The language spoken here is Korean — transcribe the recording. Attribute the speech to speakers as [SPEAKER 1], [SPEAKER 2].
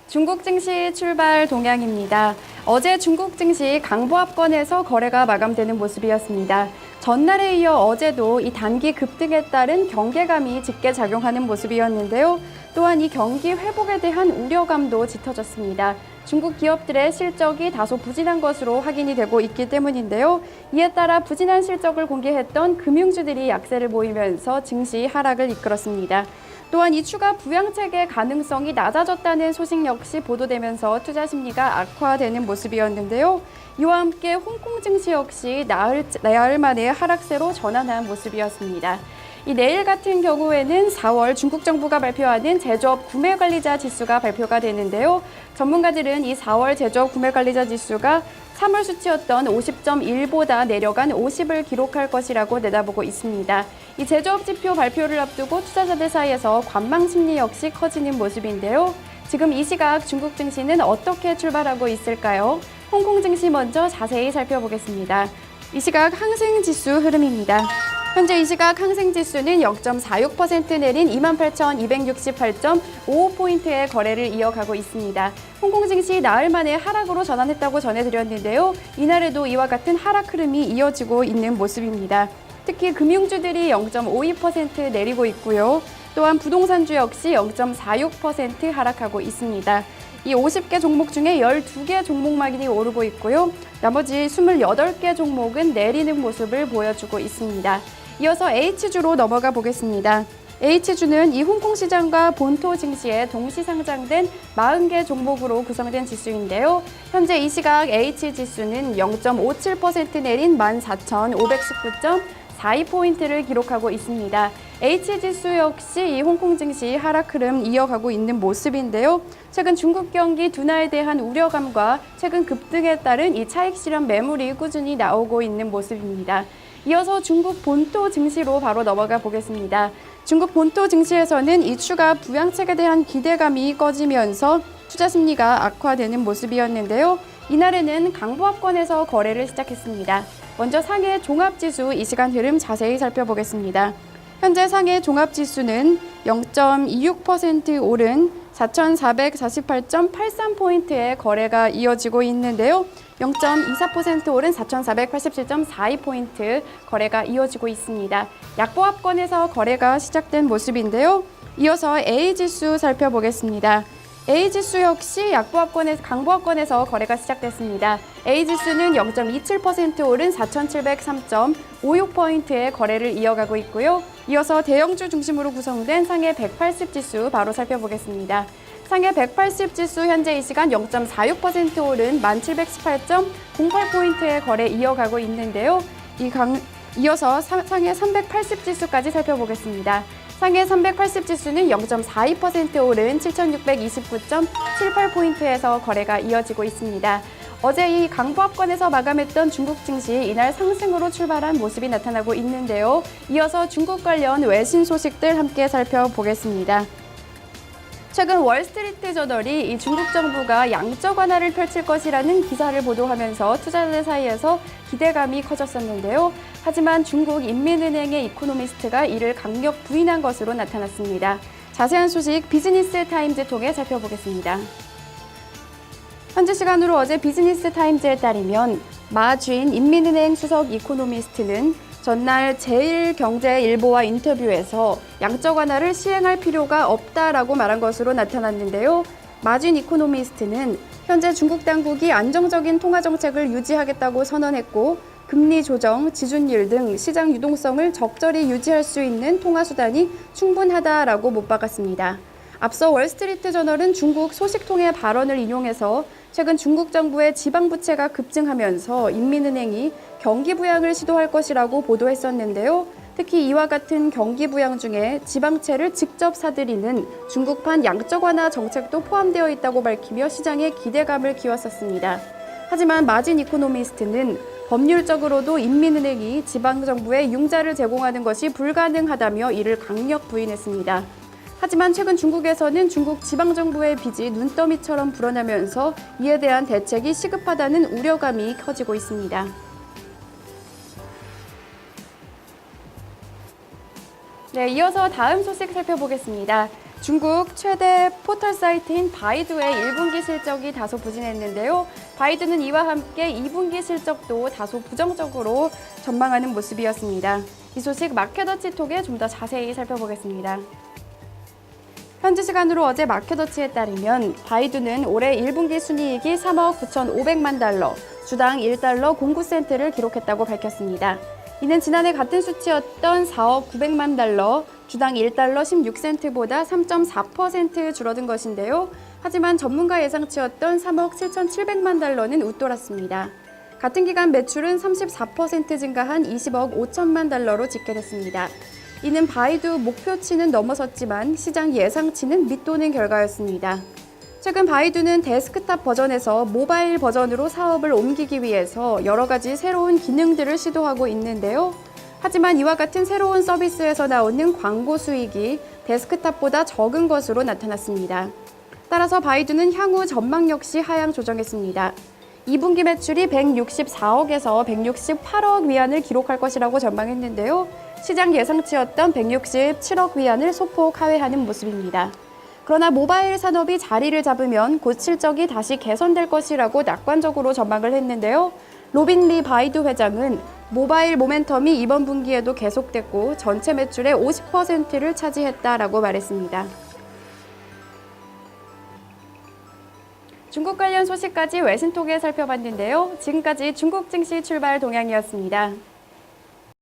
[SPEAKER 1] 중국 증시 출발 동향입니다. 어제 중국 증시 강보합권에서 거래가 마감되는 모습이었습니다. 전날에 이어 어제도 이 단기 급등에 따른 경계감이 짙게 작용하는 모습이었는데요. 또한 이 경기 회복에 대한 우려감도 짙어졌습니다. 중국 기업들의 실적이 다소 부진한 것으로 확인이 되고 있기 때문인데요. 이에 따라 부진한 실적을 공개했던 금융주들이 약세를 보이면서 증시 하락을 이끌었습니다. 또한 이 추가 부양책의 가능성이 낮아졌다는 소식 역시 보도되면서 투자 심리가 악화되는 모습이었는데요. 이와 함께 홍콩 증시 역시 나흘 만에 하락세로 전환한 모습이었습니다. 이 내일 같은 경우에는 4월 중국 정부가 발표하는 제조업 구매관리자 지수가 발표가 되는데요. 전문가들은 이 4월 제조업 구매관리자 지수가 3월 수치였던 50.1보다 내려간 50을 기록할 것이라고 내다보고 있습니다. 이 제조업 지표 발표를 앞두고 투자자들 사이에서 관망 심리 역시 커지는 모습인데요. 지금 이 시각 중국 증시는 어떻게 출발하고 있을까요? 홍콩 증시 먼저 자세히 살펴보겠습니다. 이 시각 항생 지수 흐름입니다. 현재 이 시각 항생 지수는 0.46% 내린 28,268.55포인트의 거래를 이어가고 있습니다. 홍콩 증시 나흘 만에 하락으로 전환했다고 전해드렸는데요. 이날에도 이와 같은 하락 흐름이 이어지고 있는 모습입니다. 특히 금융주들이 0.52% 내리고 있고요. 또한 부동산주 역시 0.46% 하락하고 있습니다. 이 50개 종목 중에 12개 종목만이 오르고 있고요. 나머지 28개 종목은 내리는 모습을 보여주고 있습니다. 이어서 H주로 넘어가 보겠습니다. H주는 이 홍콩 시장과 본토 증시에 동시 상장된 40개 종목으로 구성된 지수인데요. 현재 이 시각 H지수는 0.57% 내린 14,519.42포인트를 기록하고 있습니다. H지수 역시 이 홍콩 증시 하락 흐름 이어가고 있는 모습인데요. 최근 중국 경기 둔화에 대한 우려감과 최근 급등에 따른 이 차익 실현 매물이 꾸준히 나오고 있는 모습입니다. 이어서 중국 본토 증시로 바로 넘어가 보겠습니다. 중국 본토 증시에서는 이 추가 부양책에 대한 기대감이 꺼지면서 투자 심리가 악화되는 모습이었는데요. 이날에는 강보합권에서 거래를 시작했습니다. 먼저 상해 종합지수 이 시간 흐름 자세히 살펴보겠습니다. 현재 상해 종합지수는 0.26% 오른 4,448.83포인트의 거래가 이어지고 있는데요. 0.24% 오른 4,487.42포인트 거래가 이어지고 있습니다. 약보합권에서 거래가 시작된 모습인데요. 이어서 A지수 살펴보겠습니다. A지수 역시 강보합권에서 거래가 시작됐습니다. A지수는 0.27% 오른 4,703.56포인트의 거래를 이어가고 있고요. 이어서 대형주 중심으로 구성된 상해 180지수 바로 살펴보겠습니다. 상해 180지수 현재 이 시간 0.46% 오른 1,718.08포인트의 거래 이어가고 있는데요. 이어서 상해 380지수까지 살펴보겠습니다. 상해 380지수는 0.42% 오른 7,629.78포인트에서 거래가 이어지고 있습니다. 어제 이 강보합권에서 마감했던 중국 증시 이날 상승으로 출발한 모습이 나타나고 있는데요. 이어서 중국 관련 외신 소식들 함께 살펴보겠습니다. 최근 월스트리트 저널이 이 중국 정부가 양적 완화를 펼칠 것이라는 기사를 보도하면서 투자자들 사이에서 기대감이 커졌었는데요. 하지만 중국 인민은행의 이코노미스트가 이를 강력 부인한 것으로 나타났습니다. 자세한 소식 비즈니스 타임즈 통해 살펴보겠습니다. 현지 시간으로 어제 비즈니스 타임즈에 따르면 마쥔 인민은행 수석 이코노미스트는 전날 제1경제일보와 인터뷰에서 양적 완화를 시행할 필요가 없다라고 말한 것으로 나타났는데요. 마쥔 이코노미스트는 현재 중국 당국이 안정적인 통화 정책을 유지하겠다고 선언했고 금리 조정, 지준율 등 시장 유동성을 적절히 유지할 수 있는 통화 수단이 충분하다라고 못 박았습니다. 앞서 월스트리트 저널은 중국 소식통의 발언을 인용해서 최근 중국 정부의 지방 부채가 급증하면서 인민은행이 경기 부양을 시도할 것이라고 보도했었는데요. 특히 이와 같은 경기 부양 중에 지방채를 직접 사들이는 중국판 양적 완화 정책도 포함되어 있다고 밝히며 시장에 기대감을 키웠었습니다. 하지만 마진 이코노미스트는 법률적으로도 인민은행이 지방정부에 융자를 제공하는 것이 불가능하다며 이를 강력 부인했습니다. 하지만 최근 중국에서는 중국 지방정부의 빚이 눈더미처럼 불어나면서 이에 대한 대책이 시급하다는 우려감이 커지고 있습니다. 네, 이어서 다음 소식 살펴보겠습니다. 중국 최대 포털 사이트인 바이두의 1분기 실적이 다소 부진했는데요. 바이두는 이와 함께 2분기 실적도 다소 부정적으로 전망하는 모습이었습니다. 이 소식 마켓워치 톡에 좀 더 자세히 살펴보겠습니다. 현지 시간으로 어제 마켓워치에 따르면 바이두는 올해 1분기 순이익이 3억 9,500만 달러, 주당 1달러 09센트를 기록했다고 밝혔습니다. 이는 지난해 같은 수치였던 4억 900만 달러, 주당 1달러 16센트보다 3.4% 줄어든 것인데요. 하지만 전문가 예상치였던 3억 7,700만 달러는 웃돌았습니다. 같은 기간 매출은 34% 증가한 20억 5천만 달러로 집계됐습니다. 이는 바이두 목표치는 넘어섰지만 시장 예상치는 밑도는 결과였습니다. 최근 바이두는 데스크탑 버전에서 모바일 버전으로 사업을 옮기기 위해서 여러 가지 새로운 기능들을 시도하고 있는데요. 하지만 이와 같은 새로운 서비스에서 나오는 광고 수익이 데스크탑보다 적은 것으로 나타났습니다. 따라서 바이두는 향후 전망 역시 하향 조정했습니다. 2분기 매출이 164억에서 168억 위안을 기록할 것이라고 전망했는데요. 시장 예상치였던 167억 위안을 소폭 하회하는 모습입니다. 그러나 모바일 산업이 자리를 잡으면 곧 실적이 다시 개선될 것이라고 낙관적으로 전망을 했는데요. 로빈 리 바이두 회장은 모바일 모멘텀이 이번 분기에도 계속됐고 전체 매출의 50%를 차지했다라고 말했습니다. 중국 관련 소식까지 외신톡에 살펴봤는데요. 지금까지 중국 증시 출발 동향이었습니다.